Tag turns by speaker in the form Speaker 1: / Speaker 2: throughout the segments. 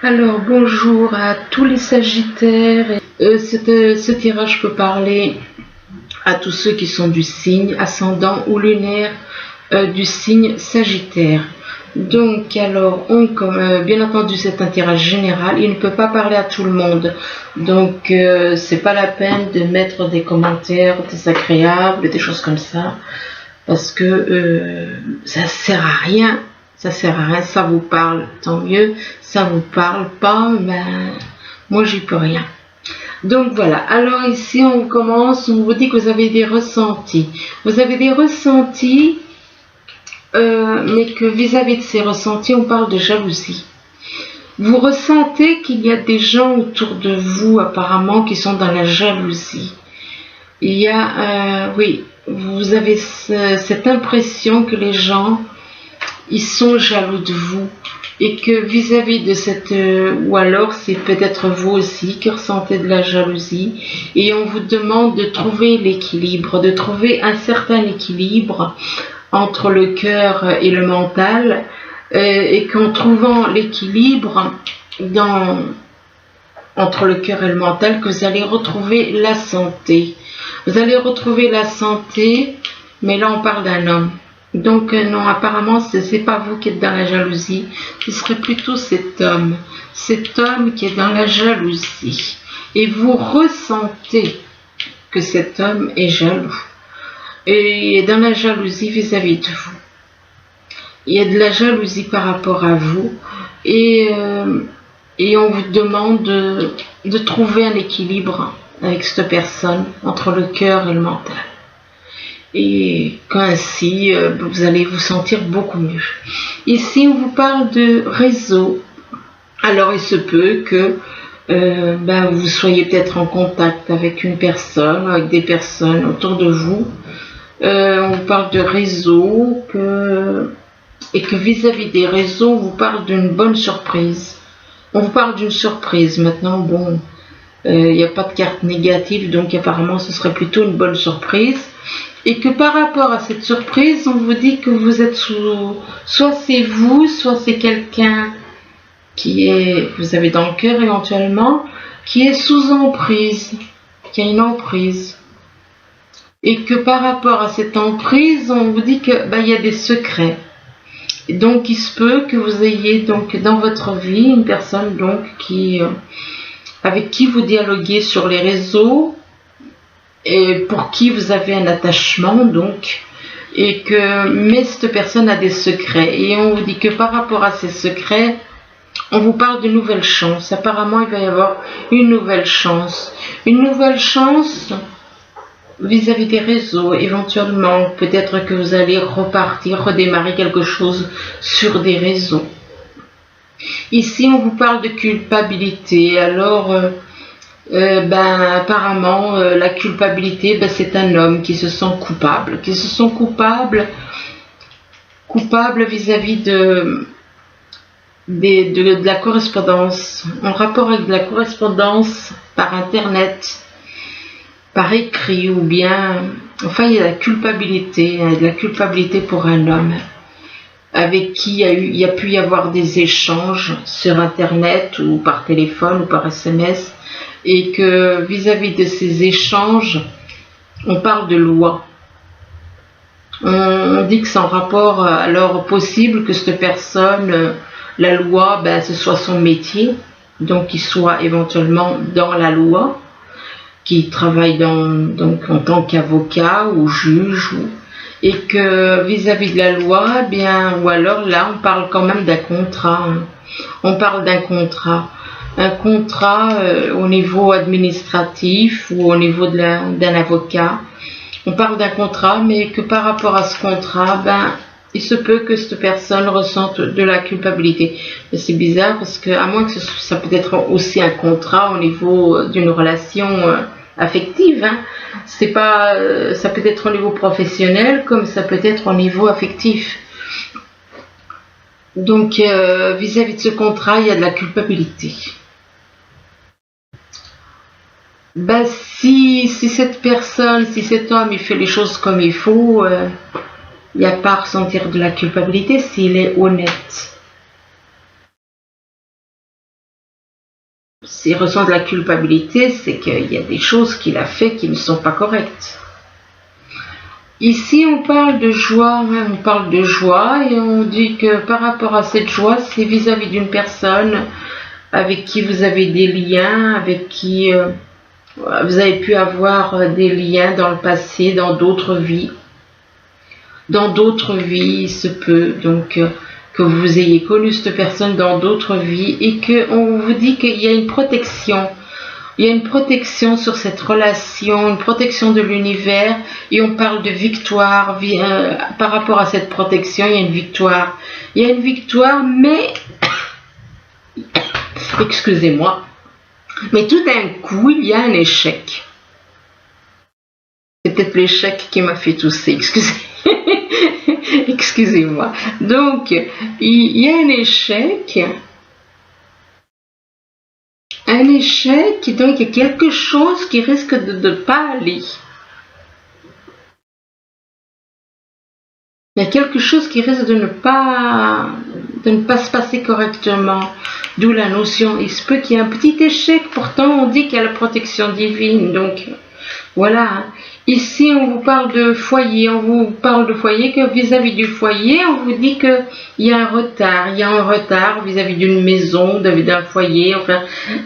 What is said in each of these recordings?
Speaker 1: Alors bonjour à tous les Sagittaires. Ce tirage peut parler à tous ceux qui sont du signe ascendant ou lunaire du signe Sagittaire. Donc alors, bien entendu c'est un tirage général, il ne peut pas parler à tout le monde. Donc c'est pas la peine de mettre des commentaires désagréables, des choses comme ça, parce que ça sert à rien. Ça sert à rien, ça vous parle, tant mieux. Ça vous parle pas, ben moi j'y peux rien. Donc voilà, alors ici on commence, on vous dit que vous avez des ressentis. Vous avez des ressentis, mais que vis-à-vis de ces ressentis, on parle de jalousie. Vous ressentez qu'il y a des gens autour de vous apparemment qui sont dans la jalousie. Il y a, oui, vous avez cette impression que les gens, ils sont jaloux de vous. Et que vis-à-vis de cette... ou alors c'est peut-être vous aussi qui ressentez de la jalousie. Et on vous demande de trouver l'équilibre, de trouver un certain équilibre entre le cœur et le mental. Et qu'en trouvant l'équilibre entre le cœur et le mental, que vous allez retrouver la santé. Vous allez retrouver la santé, mais là on parle d'un homme. Donc non, apparemment c'est pas vous qui êtes dans la jalousie, ce serait plutôt cet homme qui est dans la jalousie. Et vous ressentez que cet homme est jaloux et est dans la jalousie vis-à-vis de vous. Il y a de la jalousie par rapport à vous et on vous demande de trouver un équilibre avec cette personne entre le cœur et le mental. Et qu'ainsi vous allez vous sentir beaucoup mieux. Ici on vous parle de réseau. Alors il se peut que vous soyez peut-être en contact avec une personne, avec des personnes autour de vous. On vous parle de réseau et que vis-à-vis des réseaux on vous parle d'une bonne surprise. On vous parle d'une surprise. Maintenant bon, il n'y a pas de carte négative, donc apparemment ce serait plutôt une bonne surprise. Et que par rapport à cette surprise, on vous dit que vous êtes soit c'est vous, soit c'est quelqu'un vous avez dans le cœur éventuellement, qui est sous emprise, qui a une emprise. Et que par rapport à cette emprise, on vous dit que il y a des secrets. Et donc il se peut que vous ayez donc dans votre vie une personne donc avec qui vous dialoguez sur les réseaux, et pour qui vous avez un attachement donc, mais cette personne a des secrets et on vous dit que par rapport à ces secrets, on vous parle de nouvelles chances. Apparemment il va y avoir une nouvelle chance vis-à-vis des réseaux. Éventuellement peut-être que vous allez redémarrer quelque chose sur des réseaux. Ici on vous parle de culpabilité. Alors apparemment la culpabilité, c'est un homme qui se sent coupable, vis-à-vis de la correspondance, en rapport avec de la correspondance par internet, par écrit, ou bien enfin il y a de la culpabilité pour un homme avec qui il y a pu y avoir des échanges sur internet ou par téléphone ou par SMS. Et que vis-à-vis de ces échanges, on parle de loi. On dit que c'est en rapport, alors possible que cette personne, la loi, ce soit son métier, donc qu'il soit éventuellement dans la loi, qu'il travaille donc en tant qu'avocat ou juge, et que vis-à-vis de la loi, ou alors là, on parle quand même d'un contrat. On parle d'un contrat. Un contrat au niveau administratif ou au niveau d'un avocat. On parle d'un contrat, mais que par rapport à ce contrat, il se peut que cette personne ressente de la culpabilité. Mais c'est bizarre parce que, à moins que ça peut être aussi un contrat au niveau d'une relation affective, c'est pas, ça peut être au niveau professionnel comme ça peut être au niveau affectif. Donc vis-à-vis de ce contrat, il y a de la culpabilité. Si cette personne, si cet homme, il fait les choses comme il faut, il n'y a pas à ressentir de la culpabilité s'il est honnête. s'il ressent de la culpabilité, c'est qu'il y a des choses qu'il a fait qui ne sont pas correctes. Ici, on parle de joie, et on dit que par rapport à cette joie, c'est vis-à-vis d'une personne avec qui vous avez des liens, avec qui vous avez pu avoir des liens dans le passé, dans d'autres vies. Dans d'autres vies, il se peut donc que vous ayez connu cette personne dans d'autres vies et qu'on vous dit qu'il y a une protection. Il y a une protection sur cette relation, une protection de l'univers, et on parle de victoire. Par rapport à cette protection, il y a une victoire. Il y a une victoire, mais, excusez-moi, mais tout d'un coup, il y a un échec. C'est peut-être l'échec qui m'a fait tousser, excusez-moi. Donc, il y a un échec. Donc il y a quelque chose qui risque de ne pas aller. Il y a quelque chose qui risque de ne pas se passer correctement. D'où la notion, il se peut qu'il y ait un petit échec, pourtant on dit qu'il y a la protection divine. Donc voilà. Ici on vous parle de foyer, que vis-à-vis du foyer, on vous dit qu'il y a un retard, vis-à-vis d'une maison, d'un foyer, enfin,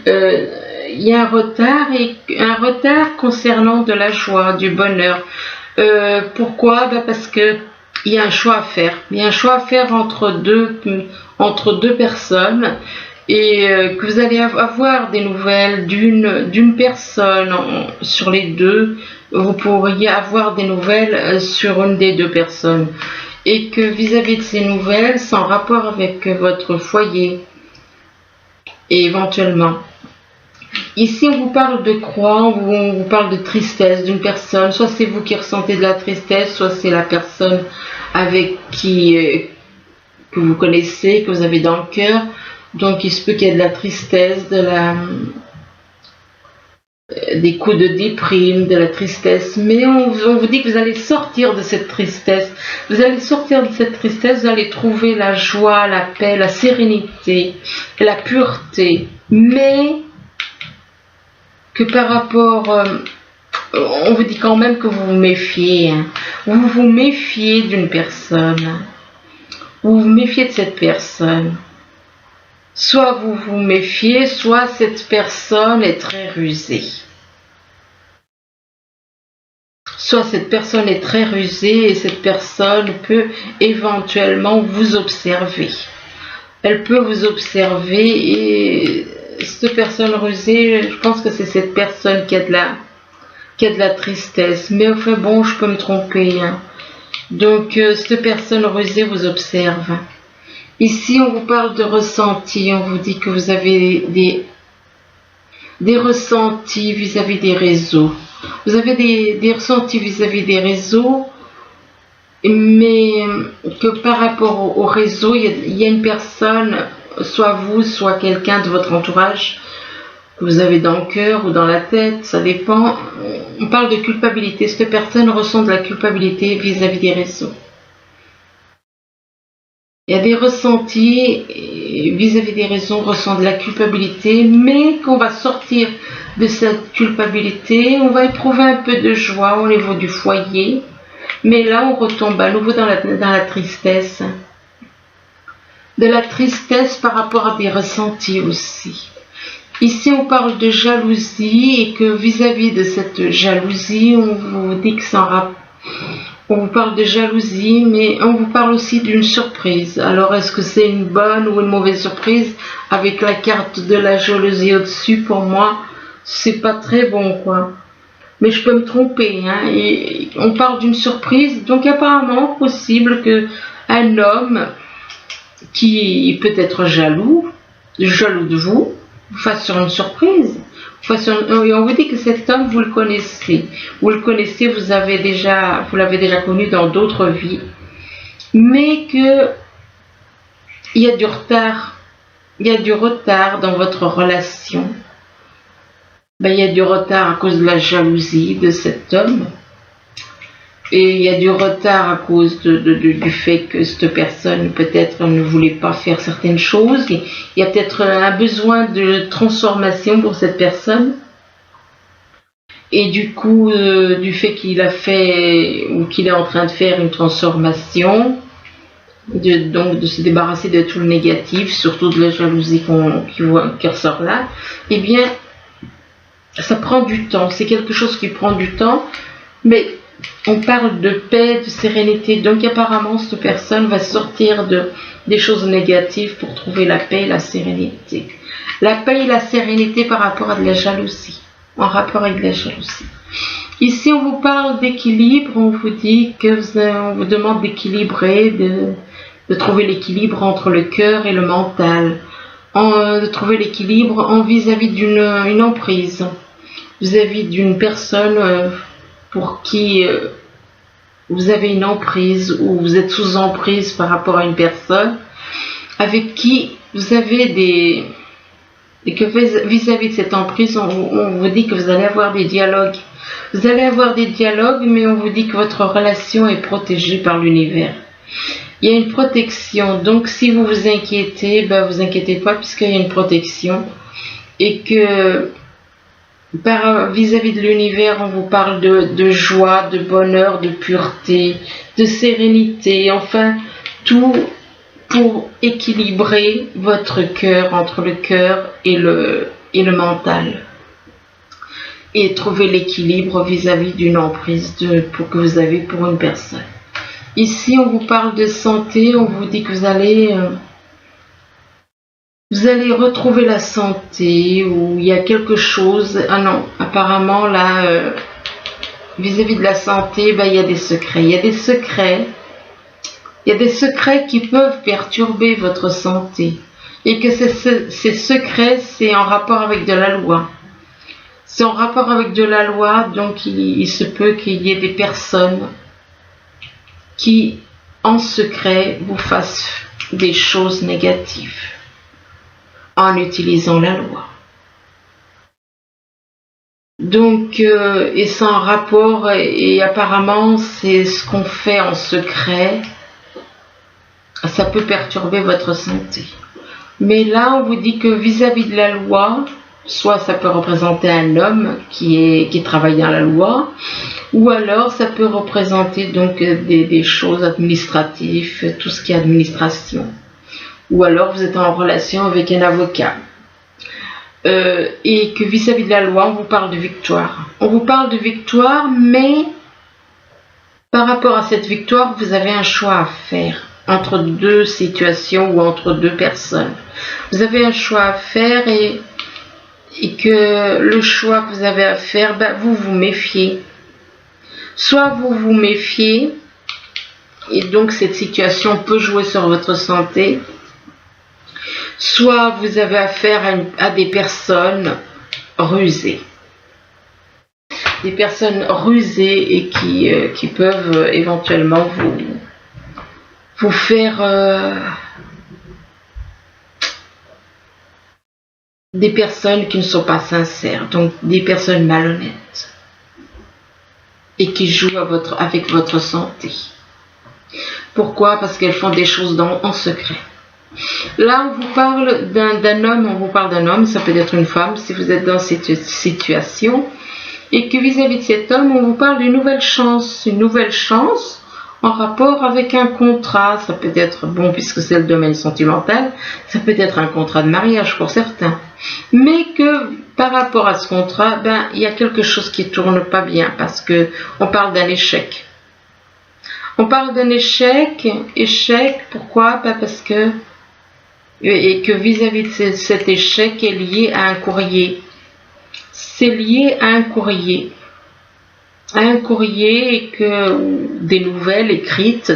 Speaker 1: il y a un retard concernant de la joie, du bonheur. Pourquoi? Parce que il y a un choix à faire. Il y a un choix à faire entre deux personnes. Et que vous allez avoir des nouvelles d'une personne sur les deux, vous pourriez avoir des nouvelles sur une des deux personnes. Et que vis-à-vis de ces nouvelles, c'est en rapport avec votre foyer. Et éventuellement. Ici, on vous parle de croix, on vous parle de tristesse d'une personne. Soit c'est vous qui ressentez de la tristesse, soit c'est la personne avec qui que vous connaissez, que vous avez dans le cœur. Donc il se peut qu'il y ait de la tristesse, des coups de déprime, de la tristesse. Mais on vous dit que vous allez sortir de cette tristesse. Vous allez sortir de cette tristesse, vous allez trouver la joie, la paix, la sérénité, la pureté. Mais que par rapport... on vous dit quand même que vous vous méfiez. Vous vous méfiez d'une personne. Vous vous méfiez de cette personne. Soit vous vous méfiez, soit cette personne est très rusée. Soit cette personne est très rusée et cette personne peut éventuellement vous observer. Elle peut vous observer et cette personne rusée, je pense que c'est cette personne qui a de la tristesse. Mais enfin bon, je peux me tromper. Donc cette personne rusée vous observe. Ici, on vous parle de ressenti, on vous dit que vous avez des ressentis vis-à-vis des réseaux. Vous avez des ressentis vis-à-vis des réseaux, mais que par rapport au réseau, il y a une personne, soit vous, soit quelqu'un de votre entourage, que vous avez dans le cœur ou dans la tête, ça dépend. On parle de culpabilité, cette personne ressent de la culpabilité vis-à-vis des réseaux. Il y a des ressentis vis-à-vis des raisons, on ressent de la culpabilité, mais qu'on va sortir de cette culpabilité, on va éprouver un peu de joie au niveau du foyer, mais là on retombe à nouveau dans la tristesse. De la tristesse par rapport à des ressentis aussi. Ici on parle de jalousie et que vis-à-vis de cette jalousie, on vous dit que on vous parle de jalousie, mais on vous parle aussi d'une surprise. Alors, est-ce que c'est une bonne ou une mauvaise surprise? Avec la carte de la jalousie au-dessus, pour moi, c'est pas très bon, quoi. Mais je peux me tromper, hein. Et on parle d'une surprise, donc apparemment, possible que un homme qui peut être jaloux de vous fasse sur une surprise. Et on vous dit que cet homme, vous le connaissez. Vous le connaissez, vous l'avez déjà connu dans d'autres vies. Mais que il y a du retard. Il y a du retard dans votre relation. Il y a du retard à cause de la jalousie de cet homme. Et il y a du retard à cause du fait que cette personne peut-être ne voulait pas faire certaines choses. Il y a peut-être un besoin de transformation pour cette personne. Et du coup, du fait qu'il a fait ou qu'il est en train de faire une transformation, donc de se débarrasser de tout le négatif, surtout de la jalousie qui ressort là, eh bien, ça prend du temps. C'est quelque chose qui prend du temps, mais on parle de paix, de sérénité. Donc apparemment, cette personne va sortir des choses négatives pour trouver la paix et la sérénité. La paix et la sérénité par rapport à de la jalousie, en rapport avec de la jalousie. Ici, on vous parle d'équilibre, on vous dit on vous demande d'équilibrer, de trouver l'équilibre entre le cœur et le mental, de trouver l'équilibre en vis-à-vis d'une emprise, vis-à-vis d'une personne pour qui vous avez une emprise ou vous êtes sous emprise par rapport à une personne avec qui vous avez et que vis-à-vis de cette emprise, on vous dit que vous allez avoir des dialogues. Vous allez avoir des dialogues, mais on vous dit que votre relation est protégée par l'univers. Il y a une protection, donc si vous vous inquiétez, vous inquiétez pas puisqu'il y a une protection et que vis-à-vis de l'univers, on vous parle de joie, de bonheur, de pureté, de sérénité, enfin tout pour équilibrer votre cœur entre le cœur et le mental et trouver l'équilibre vis-à-vis d'une emprise que vous avez pour une personne. Ici, on vous parle de santé, on vous dit que vous allez retrouver la santé, ou il y a quelque chose. Ah non, apparemment là, vis-à-vis de la santé, il y a des secrets. Il y a des secrets qui peuvent perturber votre santé. Et que ces secrets, c'est en rapport avec de la loi. C'est en rapport avec de la loi, donc il se peut qu'il y ait des personnes qui, en secret, vous fassent des choses négatives en utilisant la loi. Donc, et c'est en rapport, et apparemment, c'est ce qu'on fait en secret, ça peut perturber votre santé. Mais là, on vous dit que vis-à-vis de la loi, soit ça peut représenter un homme qui travaille dans la loi, ou alors ça peut représenter donc des choses administratives, tout ce qui est administration. Ou alors vous êtes en relation avec un avocat. Et que vis-à-vis de la loi, on vous parle de victoire. On vous parle de victoire, mais par rapport à cette victoire, vous avez un choix à faire entre deux situations ou entre deux personnes. Vous avez un choix à faire et que le choix que vous avez à faire, vous vous méfiez. Soit vous vous méfiez, et donc cette situation peut jouer sur votre santé, soit vous avez affaire à des personnes rusées. Des personnes rusées et qui peuvent éventuellement vous faire des personnes qui ne sont pas sincères, donc des personnes malhonnêtes et qui jouent avec votre santé. Pourquoi? Parce qu'elles font des choses en secret. Là, on vous parle d'un homme, ça peut être une femme si vous êtes dans cette situation, et que vis-à-vis de cet homme, on vous parle d'une nouvelle chance en rapport avec un contrat. Ça peut être, bon, puisque c'est le domaine sentimental, ça peut être un contrat de mariage pour certains, mais que par rapport à ce contrat, il y a quelque chose qui tourne pas bien, parce que on parle d'un échec. On parle d'un échec, pourquoi? Parce que vis-à-vis de cet échec est lié à un courrier. C'est lié à un courrier. Et que des nouvelles écrites,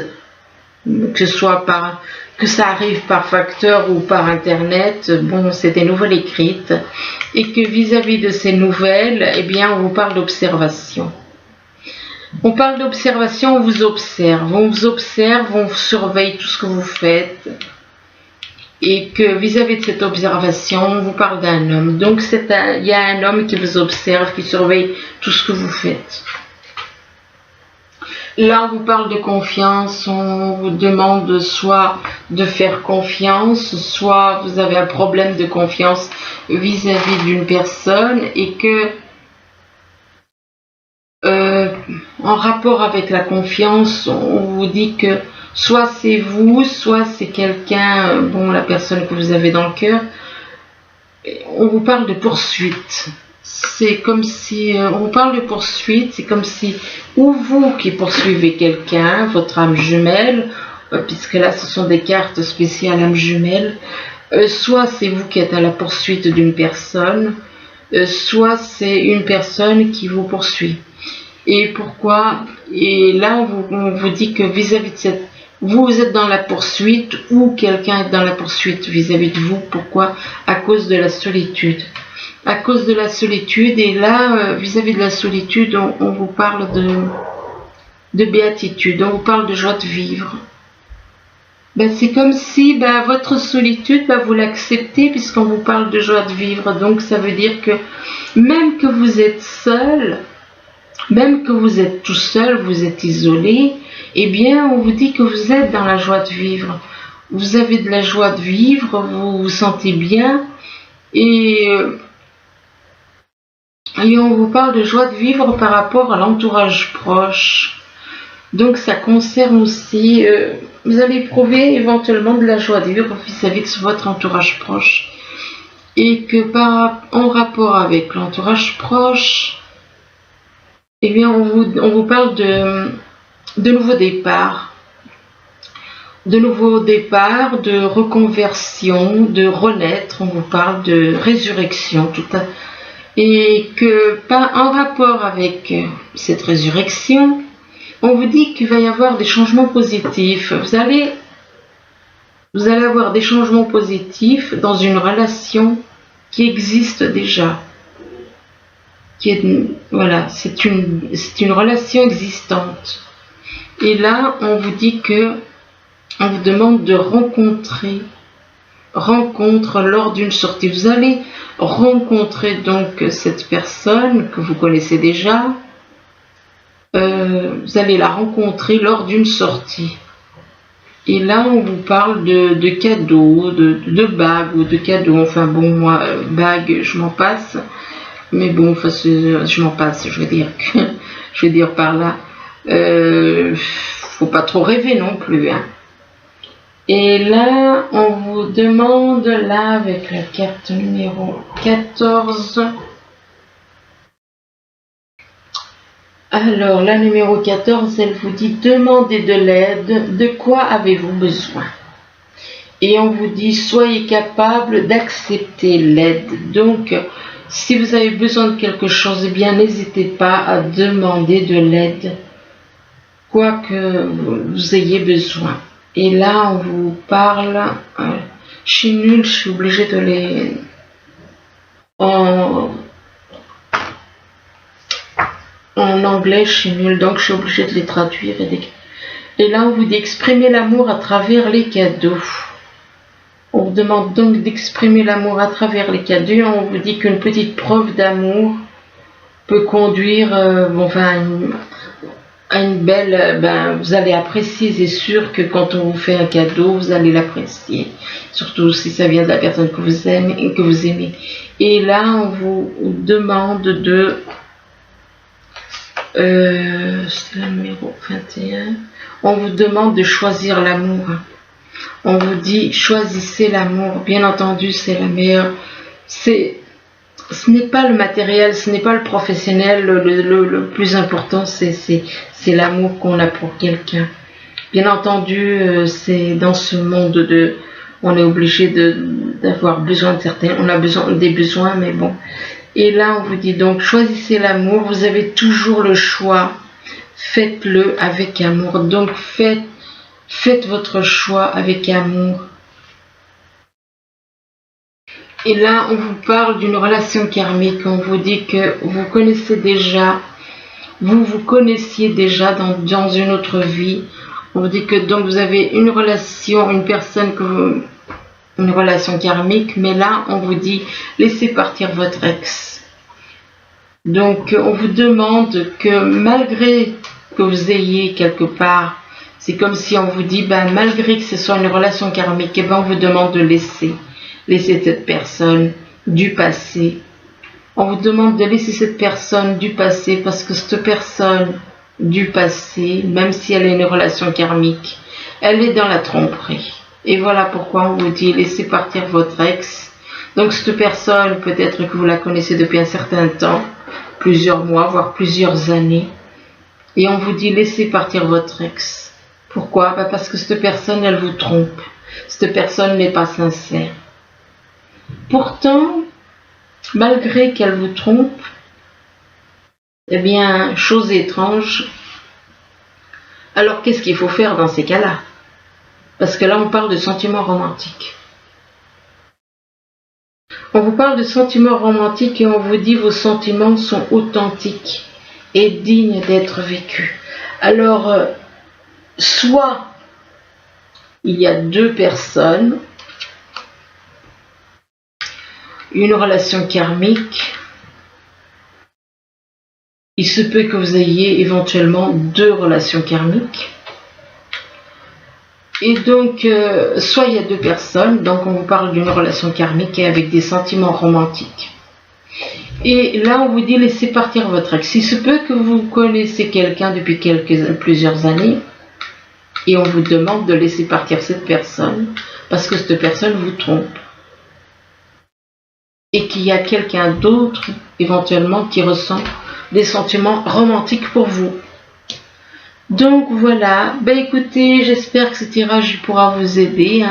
Speaker 1: que ça arrive par facteur ou par internet, bon, c'est des nouvelles écrites, et que vis-à-vis de ces nouvelles, on vous parle d'observation. On parle d'observation, on vous observe, on vous surveille tout ce que vous faites, et que vis-à-vis de cette observation, on vous parle d'un homme. Donc il y a un homme qui vous observe, qui surveille tout ce que vous faites. Là, on vous parle de confiance, on vous demande soit de faire confiance, soit vous avez un problème de confiance vis-à-vis d'une personne et que en rapport avec la confiance, on vous dit que soit c'est vous, soit c'est quelqu'un, bon, la personne que vous avez dans le cœur. On vous parle de poursuite. C'est comme si, on vous parle de poursuite, c'est comme si, ou vous qui poursuivez quelqu'un, votre âme jumelle, puisque là ce sont des cartes spéciales âme jumelle, soit c'est vous qui êtes à la poursuite d'une personne, soit c'est une personne qui vous poursuit. Et pourquoi? Et là on vous dit que vis-à-vis de cette... Vous êtes dans la poursuite ou quelqu'un est dans la poursuite vis-à-vis de vous. Pourquoi? À cause de la solitude. À cause de la solitude. Et là, vis-à-vis de la solitude, on vous parle de béatitude. On vous parle de joie de vivre. Ben, c'est comme si votre solitude, vous l'acceptez puisqu'on vous parle de joie de vivre. Donc ça veut dire que même que vous êtes seul, même que vous êtes tout seul, vous êtes isolé, eh bien, on vous dit que vous êtes dans la joie de vivre. Vous avez de la joie de vivre, vous vous sentez bien, et on vous parle de joie de vivre par rapport à l'entourage proche. Donc, ça concerne aussi, vous allez éprouver éventuellement de la joie de vivre vis-à-vis de votre entourage proche. Et que en rapport avec l'entourage proche, eh bien, on vous parle de nouveaux départs, de reconversion, de renaître, on vous parle de résurrection, et que en rapport avec cette résurrection, on vous dit qu'il va y avoir des changements positifs. Vous allez avoir des changements positifs dans une relation qui existe déjà. Voilà, c'est une relation existante. Et là, on vous dit que on vous demande de rencontre lors d'une sortie. Vous allez rencontrer donc cette personne que vous connaissez déjà. Vous allez la rencontrer lors d'une sortie. Et là, on vous parle de cadeaux, de bagues ou de cadeaux. Enfin bon, moi, bagues, je m'en passe. Mais bon, enfin, je m'en passe, je veux dire par là. Faut pas trop rêver non plus, hein. Et là, on vous demande, là, avec la carte numéro 14. Alors, la numéro 14, elle vous dit, demandez de l'aide, de quoi avez-vous besoin? Et on vous dit, soyez capable d'accepter l'aide. Donc, si vous avez besoin de quelque chose, eh bien, n'hésitez pas à demander de l'aide, quoi que vous ayez besoin. Et là, on vous parle, je suis nulle, je suis obligée de les... En anglais, je suis nulle, donc je suis obligée de les traduire. Et là, on vous dit exprimer l'amour à travers les cadeaux. On vous demande donc d'exprimer l'amour à travers les cadeaux. On vous dit qu'une petite preuve d'amour peut conduire à une belle... vous allez apprécier, c'est sûr que quand on vous fait un cadeau, vous allez l'apprécier. Surtout si ça vient de la personne que vous aimez. Et là, on vous demande de... c'est la numéro 21. On vous demande de choisir l'amour. On vous dit choisissez l'amour. Bien entendu, c'est la meilleure. Ce n'est pas le matériel, ce n'est pas le professionnel. Le plus important, c'est l'amour qu'on a pour quelqu'un. Bien entendu, c'est dans ce monde on est obligé d'avoir besoin de certains. On a besoin des besoins, mais bon. Et là, on vous dit donc, choisissez l'amour, vous avez toujours le choix, faites-le avec amour. Donc, faites votre choix avec amour. Et là, on vous parle d'une relation karmique, on vous dit que vous connaissiez déjà dans une autre vie. On vous dit que donc vous avez une relation karmique, mais là, on vous dit, laissez partir votre ex. Donc, on vous demande que malgré que vous ayez quelque part, c'est comme si on vous dit, ben, malgré que ce soit une relation karmique, eh ben, on vous demande de laisser cette personne du passé. On vous demande de laisser cette personne du passé parce que cette personne du passé, même si elle a une relation karmique, elle est dans la tromperie. Et voilà pourquoi on vous dit laissez partir votre ex. Donc cette personne, peut-être que vous la connaissez depuis un certain temps, plusieurs mois, voire plusieurs années, et on vous dit laissez partir votre ex. Pourquoi? Parce que cette personne, elle vous trompe. Cette personne n'est pas sincère. Pourtant, malgré qu'elle vous trompe, eh bien, chose étrange, alors qu'est-ce qu'il faut faire dans ces cas-là? Parce que là, on parle de sentiments romantiques. On vous parle de sentiments romantiques et on vous dit vos sentiments sont authentiques et dignes d'être vécus. Alors, soit il y a deux personnes, une relation karmique, il se peut que vous ayez éventuellement deux relations karmiques. Et donc, soit il y a deux personnes, donc on vous parle d'une relation karmique et avec des sentiments romantiques. Et là, on vous dit laissez partir votre ex. Il se peut que vous connaissez quelqu'un depuis plusieurs années et on vous demande de laisser partir cette personne parce que cette personne vous trompe. Et qu'il y a quelqu'un d'autre, éventuellement, qui ressent des sentiments romantiques pour vous. Donc voilà, ben écoutez, j'espère que ce tirage pourra vous aider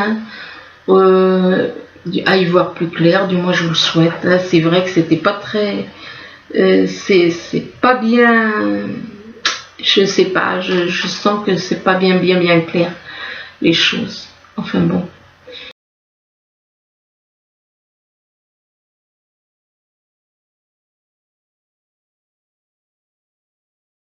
Speaker 1: à y voir plus clair, du moins je vous le souhaite. Là, c'est vrai que c'était pas très... c'est pas bien... Je sais pas, je sens que c'est pas bien clair les choses. Enfin bon.